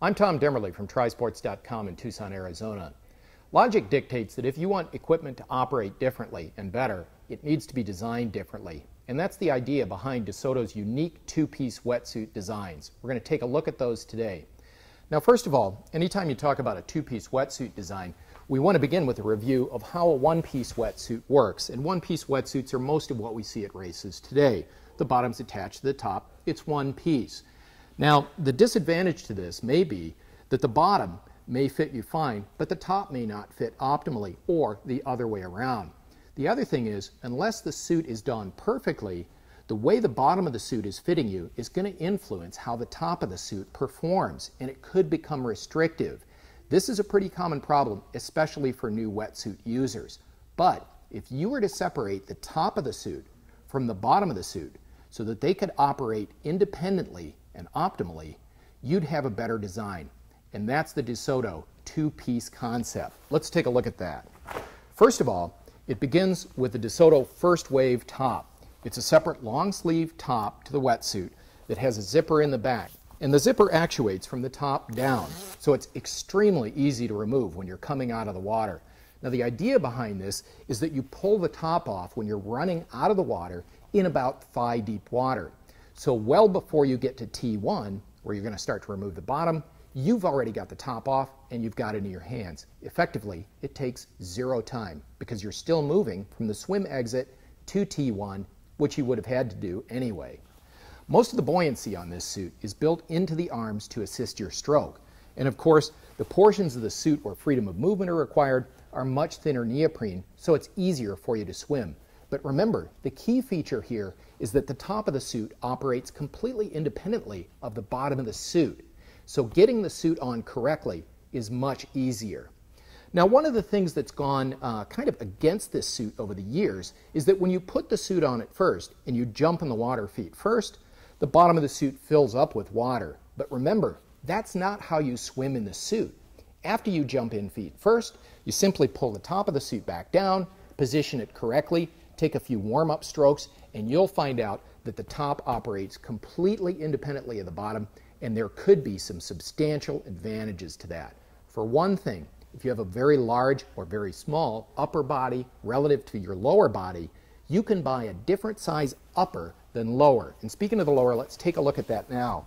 I'm Tom Demmerle from TriSports.com in Tucson, Arizona. Logic dictates that if you want equipment to operate differently and better, it needs to be designed differently. And that's the idea behind DeSoto's unique two-piece wetsuit designs. We're going to take a look at those today. Now, first of all, anytime you talk about a two-piece wetsuit design, we want to begin with a review of how a one-piece wetsuit works. And one-piece wetsuits are most of what we see at races today. The bottom's attached to the top. It's one piece. Now, the disadvantage to this may be that the bottom may fit you fine, but the top may not fit optimally, or the other way around. The other thing is, unless the suit is done perfectly, the way the bottom of the suit is fitting you is going to influence how the top of the suit performs, and it could become restrictive. This is a pretty common problem, especially for new wetsuit users. But if you were to separate the top of the suit from the bottom of the suit so that they could operate independently and optimally, you'd have a better design. And that's the DeSoto two-piece concept. Let's take a look at that. First of all, it begins with the DeSoto First Wave top. It's a separate long sleeve top to the wetsuit that has a zipper in the back. And the zipper actuates from the top down, so it's extremely easy to remove when you're coming out of the water. Now, the idea behind this is that you pull the top off when you're running out of the water in about thigh-deep water. So well before you get to T1, where you're going to start to remove the bottom, you've already got the top off and you've got it in your hands. Effectively, it takes zero time because you're still moving from the swim exit to T1, which you would have had to do anyway. Most of the buoyancy on this suit is built into the arms to assist your stroke. And of course, the portions of the suit where freedom of movement are required are much thinner neoprene, so it's easier for you to swim. But remember, the key feature here is that the top of the suit operates completely independently of the bottom of the suit. So getting the suit on correctly is much easier. Now, one of the things that's gone kind of against this suit over the years is that when you put the suit on at first and you jump in the water feet first, the bottom of the suit fills up with water. But remember, that's not how you swim in the suit. After you jump in feet first, you simply pull the top of the suit back down, position it correctly, take a few warm-up strokes, and you'll find out that the top operates completely independently of the bottom, and there could be some substantial advantages to that. For one thing, if you have a very large or very small upper body relative to your lower body, you can buy a different size upper than lower. And speaking of the lower, let's take a look at that now.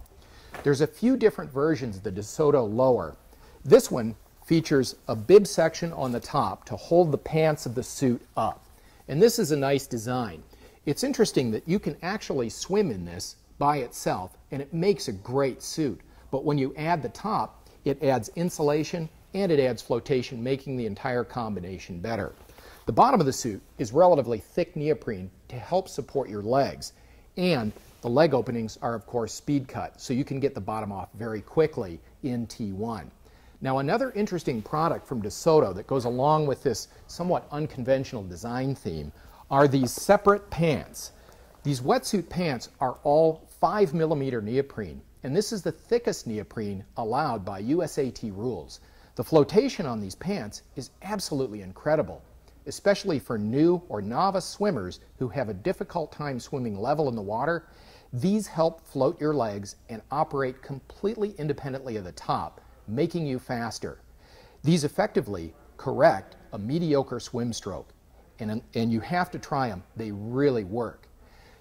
There's a few different versions of the DeSoto lower. This one features a bib section on the top to hold the pants of the suit up. And this is a nice design. It's interesting that you can actually swim in this by itself, and it makes a great suit. But when you add the top, it adds insulation and it adds flotation, making the entire combination better. The bottom of the suit is relatively thick neoprene to help support your legs. And the leg openings are, of course, speed cut, so you can get the bottom off very quickly in T1. Now, another interesting product from DeSoto that goes along with this somewhat unconventional design theme are these separate pants. These wetsuit pants are all 5mm neoprene, and this is the thickest neoprene allowed by USAT rules. The flotation on these pants is absolutely incredible, especially for new or novice swimmers who have a difficult time swimming level in the water. These help float your legs and operate completely independently of the top, making you faster. These effectively correct a mediocre swim stroke, and you have to try them. They really work.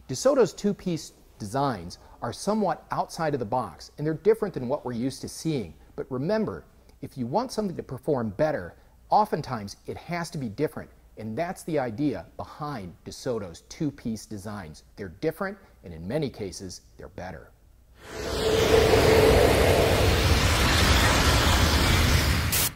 DeSoto's two-piece designs are somewhat outside of the box, and they're different than what we're used to seeing. But remember, if you want something to perform better, oftentimes it has to be different, and that's the idea behind DeSoto's two-piece designs. They're different, and in many cases, they're better.